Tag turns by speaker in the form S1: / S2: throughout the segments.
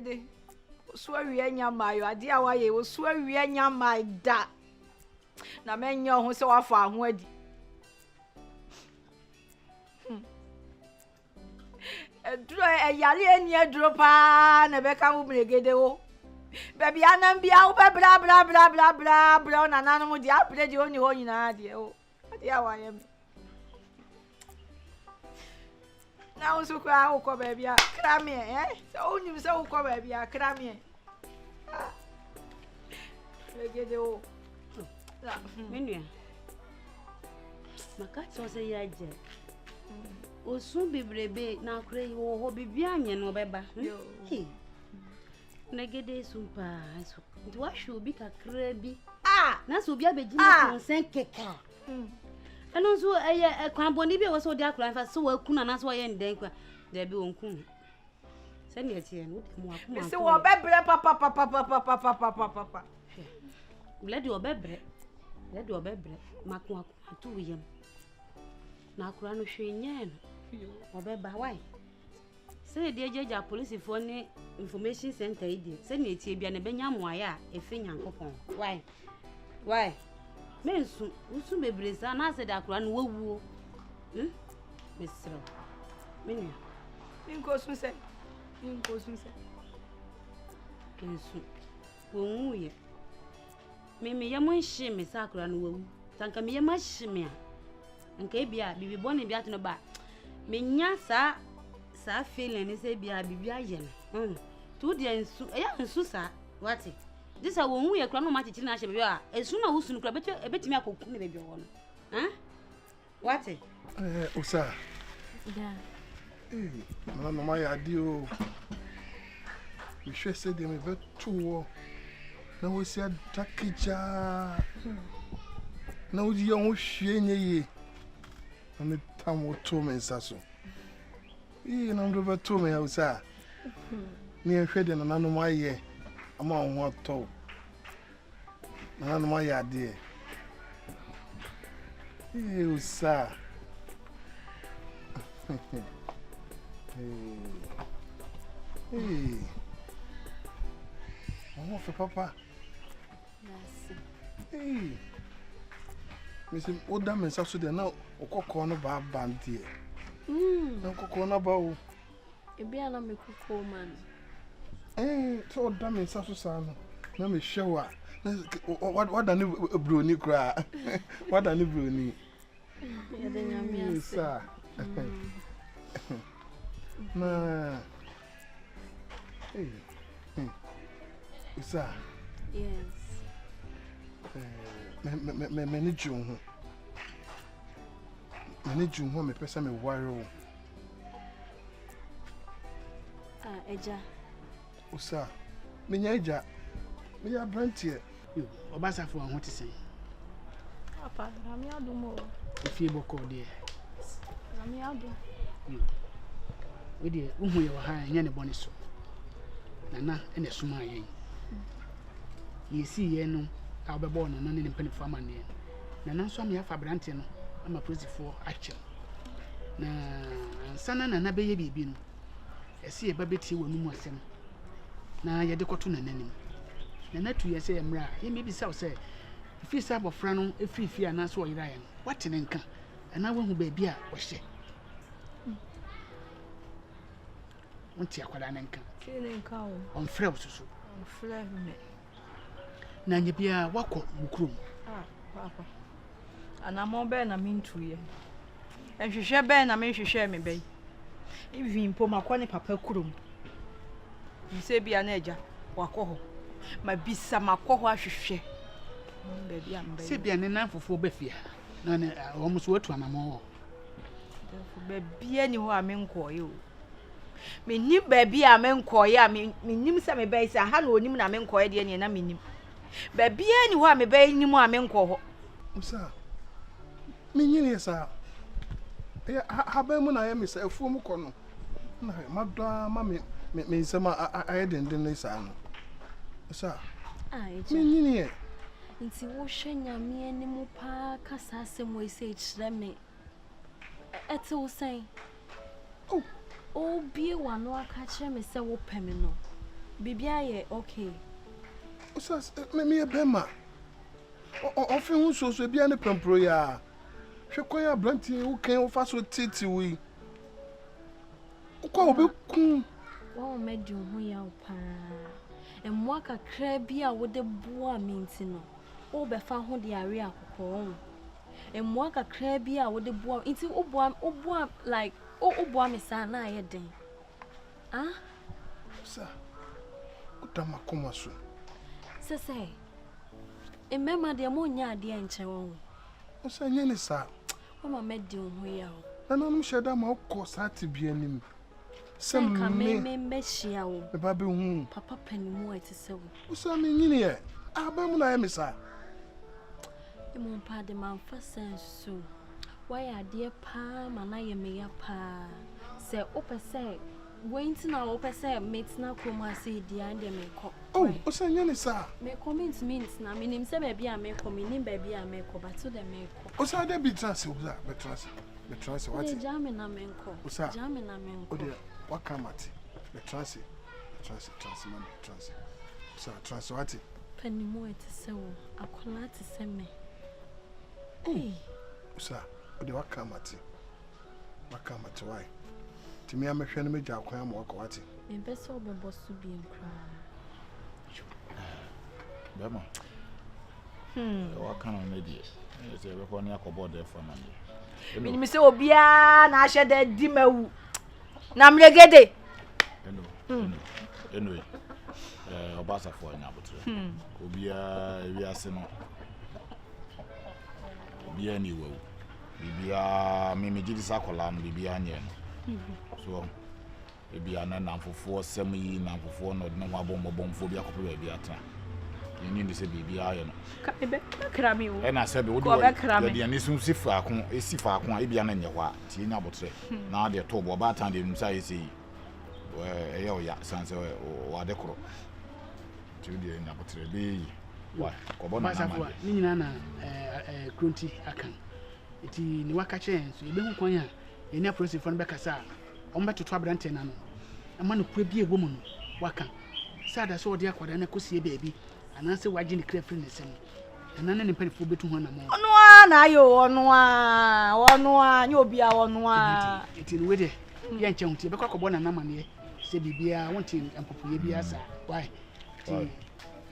S1: Negede. Swear nyama yo ade awaye wo swear nyama da. Na menyo ho se wafa ho adi. Edro yale eni edro pa na be ka wo Negede wo. Baby anam bia wo bra bra bra bra bra bra na nanu mu dia apre di oni ho nyina de o. Ade awaye me. Na unsu kwa ukọ baby a krame so unyim se ukọ baby a krame Negede o la
S2: menua maka so se ya je osun bibrebe na akure wo ho bibia anye no beba Negede sumpa so nti wa hwe obi kakra bi na so obi abegina konsen keka eno so eye kwan boni bi e wo so di akura fa so wa kuna na so wa ye nden kwa da bi wonku se ne tie no mo akuma
S1: se wo bebre papa
S2: bledi obebre makwa tu yem na akura no hwe nye no obeba why se de ejeja police fo ne information center idi se ne tie bia ne benya moaya efe nyankopon why mensu usu bebresa na se da akura no wawuo mesro menua
S1: inko sunse
S2: kensu wonwuye me yemo nhye me sa akura no wawu tanka me yema hye me a nka bia bibi bone bia to no ba menya sa feeling ni se bia bibi aye no tu dia nsu eya nsu sa wati disa wonwuye kura no ma chichi na hye bia a esu na wusu no kura betimi akoku ne bia wo no wati
S3: usa
S2: da
S3: mama mama ya dio we should say them beto na wo sia takija na wo di on hwie nyeye na me tam to me nsaso na ndo beto me usa ni ehwe de na nanu aye ama ho to na nanu aye ade usa Hey. Oh, for papa.
S2: Merci.
S3: Hey. Missing Oda men so there now okoko no ba bandie. Na okoko na ba o.
S2: E bia na me kokko man.
S3: So Oda men so sa no. Na me hwe what da ni broni kra. What da ni broni.
S2: Ya de nyame ase.
S3: Na. Hey. Isa.
S2: Yes.
S3: Me ni jun ho. Me ni jun ho me pesa me worry o.
S2: Eja.
S3: Usa. Me nya eja. Me ya brantie.
S4: Yo, obasafo ho te sen.
S1: Papa, na mi adumo.
S4: Ifie boko de.
S1: Na mi adu.
S4: Yo. We de uhu ye wa ha nya ne bone so. Nana ene suma yen. Yesi ye no a obebo no ne mpanifo amane. Nana nso am ya fa brante no ama prosifo ache. Na ansana nana be ye bibi no. Ese ye babeti wonu mu asem. Na ye de koto nananim. Nana tu ye se emra, ye mebi saw se ifi sa bofra no efifi ana so oyira ye no. What ne nka? Ana wahu ba bi a wo hye. Wonti akwada ne nka.
S1: Kile nka o.
S4: On frɛ wosusu.
S1: On frɛ me.
S4: Na nye bia wakɔ mukrom.
S1: Papa. Ana mo be na mintuye. Ehwehwɛ be na menhwehwɛ me be. Even po makɔ ne papa kurom. Nse bia na agya wakɔ ho. Ma bisa makɔ ho ahwehwɛ. Be bia mbe.
S4: Se bia ne nan fofo ba fia. Na ne wo mo so watu anamo.
S1: Be bia ni ho a menkɔye o. Me ni ba bia menkɔye a me nim se me be isa ha na onim na menkɔye de ne na me nim. Ba bia ni ho a me be nim a menkɔ ho.
S3: Usa. Me nyini sa. Ha ba mu na ya me sa afuo mu kɔ no. Na madwa ma me nsema aye denden ne sa no. Usa.
S2: Eja.
S3: Me nyini e.
S2: Nti wo hwe nyame anim pa kasa asem wo ise kyerɛ me. Ete wo sen.
S3: Oh.
S2: Obie wano aka kyerɛ me sɛ wo pɛ me no.
S5: Bibia ye okay.
S3: Osa me bema. Ofi hu so bia ne pampro ya. Hwe koya blanti wo kan wo fa so titi wi. Ukwa obi kun.
S5: Wo medi ho ya pa. Emwa kakra bi a wo de boa minti no. Wo be fa ho de are akokɔ. Emwa kakra bi a wo de boa nti wo boa like wo boa me sa na ye den. Ah?
S3: Sa. Utama koma so.
S5: Sese. Emema de mo nya ade enche won.
S3: Osa nye ni sa.
S5: Mama medi ho ya o.
S3: Na no sheda ma ko sa ti bi anim. Sem
S5: me mehia wo.
S3: Me ba be hu.
S5: Papa panimu eti se wo.
S3: Osa me nyini ye. Aba mu na ye me sa.
S5: Emo pa de man fa sensu. Why ade pa mana ye me ya pa. Se opese wenti na opese metina kroma se dia ande me ko.
S3: Oh, osa nye ni sa.
S5: Me comment means na minim se ba bia me ko minim ba bia me ko but to the me ko.
S3: Osa de bi trans osa, be trans what?
S5: De jame na me ko.
S3: Osa.
S5: Jame na me ko.
S3: Ode wakamati. Be trans man trans. Osa trans what?
S5: Panimu eti se wo. Akola ti se me.
S3: Hey. Osa, ode wakamati. Wakamati why? Timi amehwe no meja akwan am wakawati.
S5: Me pese obebo su bi nkra.
S6: Bema. Wa kan on media. Ese be ko ni akobo de for na me.
S1: Mini se obia na ahye de di mawu. Na mregede.
S6: Anyway. Obasa for nya botre. Obia wi ase no. Obia ni wewu. Bibia me gidi sakola no bibia nye no. So ebia na namfofo sem yi namfofo no de no abomfo bia kopo bia atra. Yini ndi se bibia aye no.
S1: Ka ebe kra mi wo.
S6: E na se be wo de ani sun sifa akon esifa akon ebia na nye ho a tie nya botre. Na de to bo ba tan de nsa yesi. Ye o ya sanse wa de kro. Ti de nya botre be wa ko bo na
S4: ma ni nyina na kronti akan. Iti ni wakache so ebe hu kwan a eni aprosifo no bekasa ombetuto abrante na no ama no kura bi egwo mu no waka sada so odi akwada na kosie beebi ananse waji ni krefri ne sem anane ne panifo betu ho na mo
S1: Ono na ayo ono a nye obi a ono a
S4: iti ni wede ye nche hutie bekwa kobo na namane se bibia wonti ampopoye bi asa why ti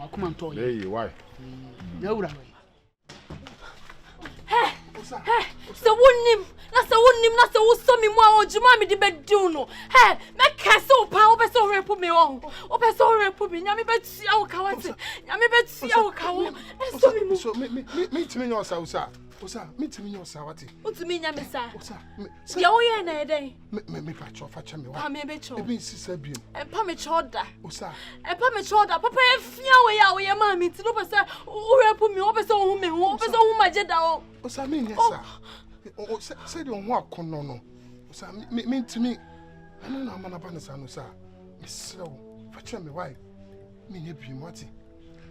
S4: wakoma nto ye
S6: hey why
S4: na wura why
S5: Se wonnim na se wo so mi mu a ojuma mi di bedu no me kase o pa o be so repu mi won o be so repu mi nya mi betua wo ka wate nya mi betua wo ka wo so mi mu
S3: so me timi nya osa me timi nya osa wate
S5: o tumi nya mi sa
S3: osa
S5: ya wo ye na eden
S3: me pa cho fa cha me wa
S5: pa me be cho
S3: ebi sisa biem
S5: pa me choda
S3: osa
S5: papa e fia we ya wo ye ma mi ti no be se o repu mi o be so hu me ho o be so hu majeda o
S3: osa me nya sa o se de ho akono no osa me ntimi ana na amana ba ne sa no sa me sew fa cha me why me nya biem wate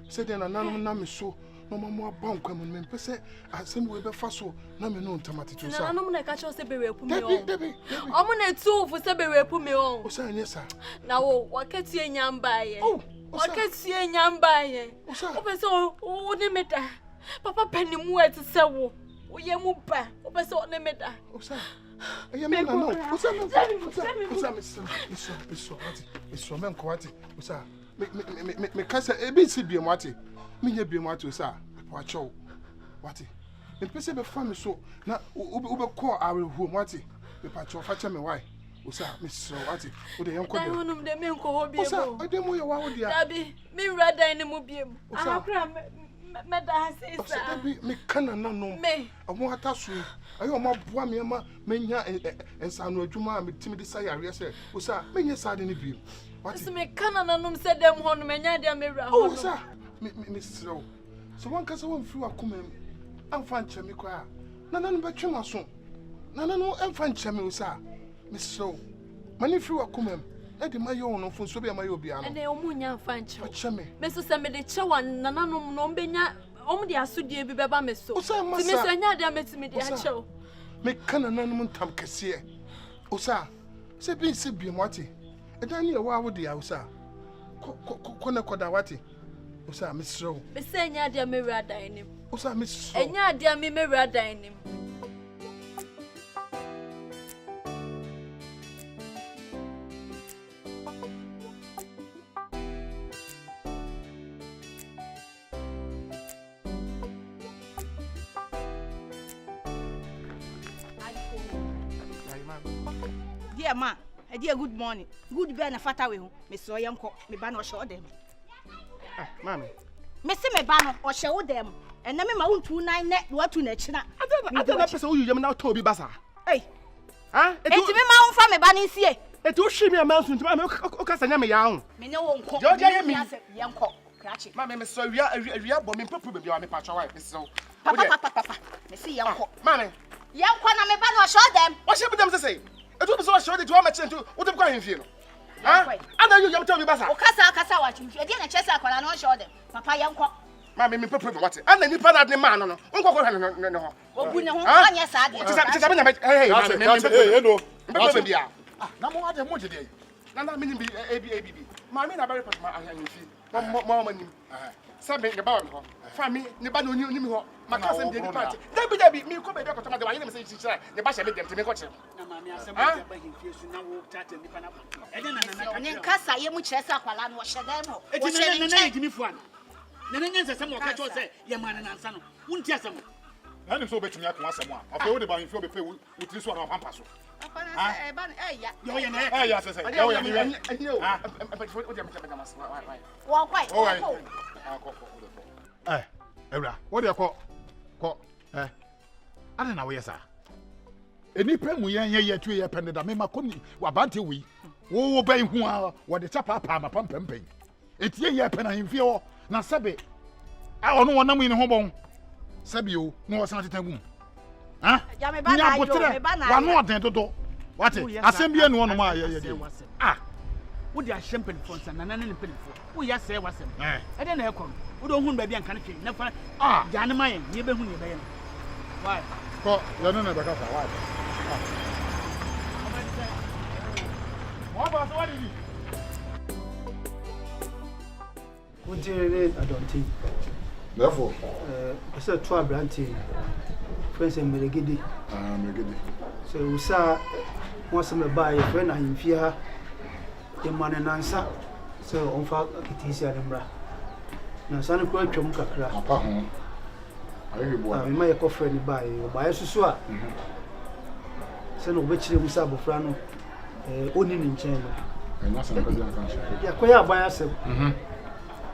S3: se de na nanom na me so no mama abankwam me pese asem we be fa so na me no ntamate to sa
S5: na nanom na ka cho se be repu mi o
S3: debi
S5: o mo na tu fu se be repu mi o
S3: osa nya sa
S5: na wo wakati nyamba ye
S3: osa
S5: wakati nyamba ye
S3: osa
S5: o be so o ne meda papa panimu eti se wo o ye mu ba o be so o ne meda
S3: osa eye me na no osa me men ko wati osa me kasa ebi si biem wati me nya biem wati osa wa chow wati me pese be fa me so na ube ko awe hu wati me pa chow fa cha me why osa me so wati o de yen ko
S5: de honum de me nko ho biem
S3: osa o de mo ye wa wo dia
S5: dabi me radan ne mu biem akra me da se
S3: osa
S5: sa
S3: dabi me kana na no
S5: me
S3: omo ata so ayo mo boa me ma menya ensa no adwuma me timi de sayare se osa menya sa de ne biem wati
S5: so me kana na num se dem honum enya de me ra honum
S3: osa me sro so one kasa won free akoma amfa nche me kwa nana no betwe maso nana no amfa nche me osa me sro mani free akoma e de mayo no fun so be mayo bia no
S5: ene omunya mfa nche
S3: ache me
S5: me so se me de chewa nana num no mbenya de asodie bi beba me so
S3: osa
S5: ti me so enya de ametimi de achew
S3: me kana nana no ntam kese osa se bi se bi mwati e dan ne wa wo de osa kone koda wati. Usa misro.
S5: Me say nya dia me wura dan nim.
S3: Usa misro.
S5: Enya dia me wura dan nim.
S1: Dear ma, a dear good morning. Good be na fata we ho. Me so yanko, me ba na o show dem.
S3: Ah, mami.
S1: Me se me ba no o show dem. And na me ma untu nan ne watu na chi na.
S3: I don't know person who you now told me basa.
S1: Hey.
S3: Ah,
S1: Enti me ma unfa me ba ni sie.
S3: It will shimmy a mountain to o ka sanya me yawo.
S1: Me ne wo nko.
S3: Jojo me
S1: yanko. Krachi.
S3: Mami me so wia bo me popo be me patwa wa me so.
S1: Papa. Me se yanko.
S3: Mami.
S1: Yanko na me ba no show dem.
S3: What should them say? It will be so sure that you are matching to what I'm going to huh? I know you tell me basa.
S1: Okasa what you dey na chese akwala no show dem. Papa yanko.
S3: Mami me popo what? And the nipa that the man no. Unko no.
S1: Obu ne ho anya sa de.
S3: Hey,
S6: hey, no.
S3: Me bia.
S6: Ah, na mo ade mo gede.
S3: Na me bi ABB. Mami na very person ahanfi. Mo manim. Sabe ne ba wo. Fami ne ba no ni ho. Makasem de party. Dabi me ko be be ko tama de wa yene me say chichira. Ne ba sha me dem te me ko che.
S4: Na mami asem ba himfie su na wo tata nipa na. Ede na
S1: ne nkasa ye mu chese akwala no hye dem ho.
S4: Eti na ejimi fu ana. Na nyense sem o ka cho say ye man na nsa no. Wunti asem.
S6: Na ni so betumi akon asem a. Afa wo de ba himfie obefe wutiri so na pampa so.
S1: Apa na e ba ya.
S4: Yo ye na.
S6: Ya se. Yo ye ni.
S3: Ah, but what dem me mas.
S1: Wo kwai.
S6: Ah, ko. Ewra, wo de ko. Ade na wo yesa. Enipa mu ye tu ye pende da me makoni wa bante wi. Wo ban hu a wo de chapa pa ma pampempen. Etie ye pena himfie ho na sebe. A ono wonam ni ho bon. Sebe o, no wo san tetagum. Ha?
S1: Ja me ba na yo, me ba na.
S6: Wa no oden dodo. Wate, asem bia ne wono ma ye de. Ah,
S4: wo di ahyem penfo nsa na ne penfo wo ya sɛ wasɛm ɛde na ɛkɔ wo do hun ba bia nka ne twen na fa gya ne mayen ne be hun ne be ye why
S6: ko ya no na be ka fa why ba so wadi ni
S7: wo dire adonti
S6: therefore
S7: ese to abranti friends Meregede
S6: Meregede
S7: so usa mo se me ba ye friend ahimfie ha e mane nansa so on fa kitisi adembra na sane ko atwam kakra
S6: apa ho ayi bo
S7: me ma ye ko friend ba ye o ba ye susu a se no be chire musa abofra no oni ni nchen no
S6: enya san ka dia kan
S7: ya ko ya ban asem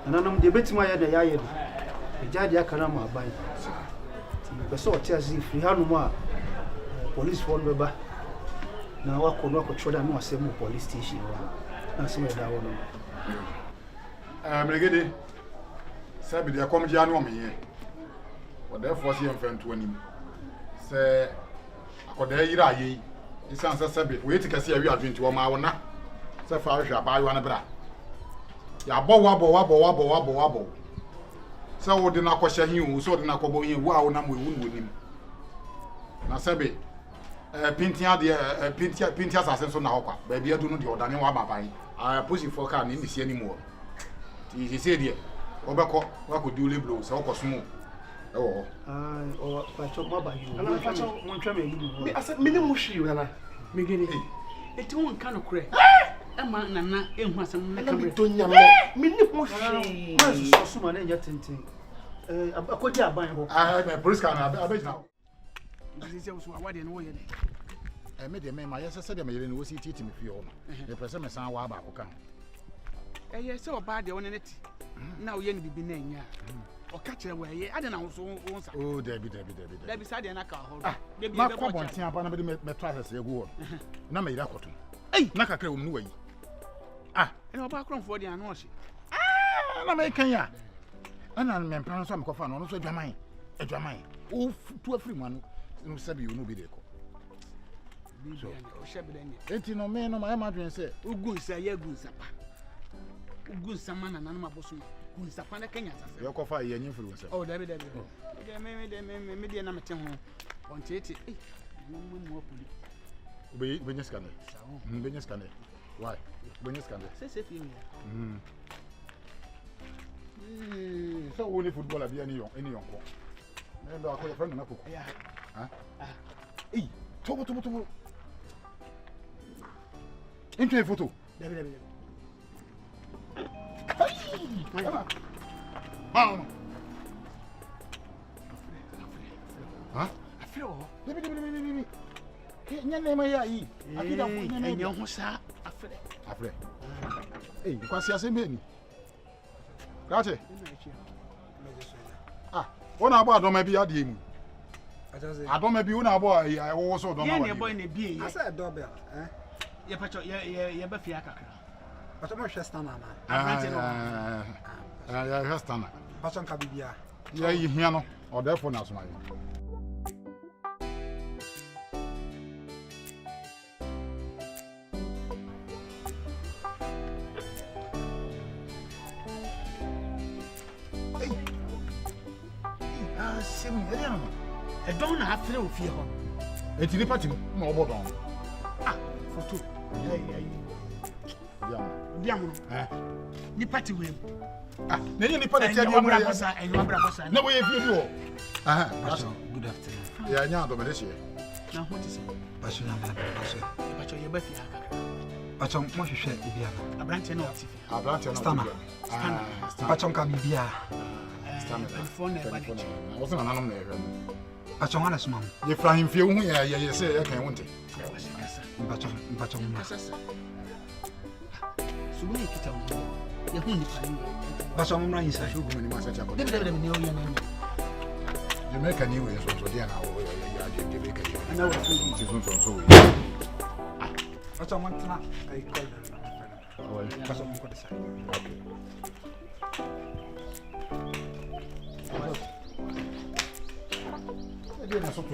S7: nanam de betima ye na ya ye no e jadi akana ma ban ti be so oti azi free hanu mu a police phone be ba na wa ko no ko choda no asem police station wa na se me da wo no
S6: Meregede sabi de kom dia no omeye wo therefore see mfanto anim se akoda yira ayi isan se sabi we tikase awi adwenti wo ma wo na se fa hwe abayo na bra ya bo se wo de na kwhya hin o so de na kobo hin wo a wo na mo ewu no nim na sabi pintia de pintia sase so na hokwa ba bia du no de odane wa baban pussy for car ni si anymore ti se de obekọ wa ko di olebro se okosumo ewo
S7: o pa cho ma ba yu na fa cho mo ntwa me yu
S3: Me asa me ne mu hwi na.
S4: Megede eti won ka no kure ma nana ehu asem na
S3: Na me
S4: kamre
S3: do nyame. Me ne mu hwi.
S7: ma so so ma na nya tenten akodi aban ho
S6: me police car na abejina
S4: ndisi se so awade no wo ye de
S6: me de me ma yesa se de me yere ni wo si titi me fie ho no me pese me san wa ba ko kan
S4: ye se oba de won ne ti na wo ye ni bibi na nya o ka kire wo ye ade na wo so wo nsa
S6: oh debi
S4: sa de na ka ho
S6: debi ma ko bontia apa na be me to asese egu ho na me yira koto na kakra wo mu no wayi
S4: ene oba kronfo de anu o hye
S6: na me kan ya ana me mpran so me ko fa no so adwaman o tu afiri mu anu no sabi you no be de ko
S4: so o shebele ni
S6: enti no me no ma ma dwen se
S4: ugun sa ye gun sapa ugun sama na nanu maboso gun sapa na kenya sasa
S6: ye ko fa ye nyin firi wo se
S4: oh dabi de me de na mete ho on tete mo puli
S6: be nyes kan why be nyes kan
S4: se fi mi
S6: So only footballer be any young ko. Me ba ko ya friend na ko. Ha? Eh, tobo. Into a photo.
S4: Dabi.
S6: Mama. Ha?
S4: Afro.
S6: Dabi. Nyane ma ya yi. Akida ko nyane.
S4: Enyo ho sa afre.
S6: Afre. Eh, kwasi asembe ni. Kache. Ah, wona abo adoma bi ade mu. Adoma bi wona abo ai wo so adoma wa.
S4: Ye ne boy ne bi ye.
S7: Asa doorbell, eh?
S4: Ye pacho ye ba fia kakra.
S7: Pacho mo hwɛ stand na.
S6: Ya restana.
S7: Pacho nka bibia.
S6: Ya yi hia no, o da fo na so ma yi. Semi ere no.
S4: E don na afre ofie ho.
S6: Enti ni party na obo don.
S4: Ah, photo. Diam no. Ni party we.
S6: Ah, na ni party tia
S4: di abra bossa, abra bossa.
S6: Na boye fie bi wo. Aha,
S7: Good afternoon.
S6: ya nya do me de hye.
S4: Na ho ti se.
S7: Pacho na ba pacho.
S4: Ye pacho ye ba fia kakra.
S7: Pacho mo hwehwɛ bibia na.
S4: Abrante na oti.
S6: Abrante na.
S7: Stana. Pacho nka bibia.
S4: Telephone e ba ni.
S6: Wo se na nanom na ehwe.
S7: Pacho ngana suma mo.
S6: Ye frahim fie hu ya se ya kan wonte.
S7: Pacho mo.
S4: Subu ni kita mo. Ye hu ni pa ni.
S7: Pacho mo mra inside.
S6: Shugu mani ma se cha ko.
S4: Dabi ni o ye na ni.
S6: Je me kan ni we so dia na wo ya je be kan.
S4: Ana wa fi
S6: Ti so we.
S7: Pacho mo tana ai call na. Pacho mo ko decide.
S6: Okay. Dia na so to.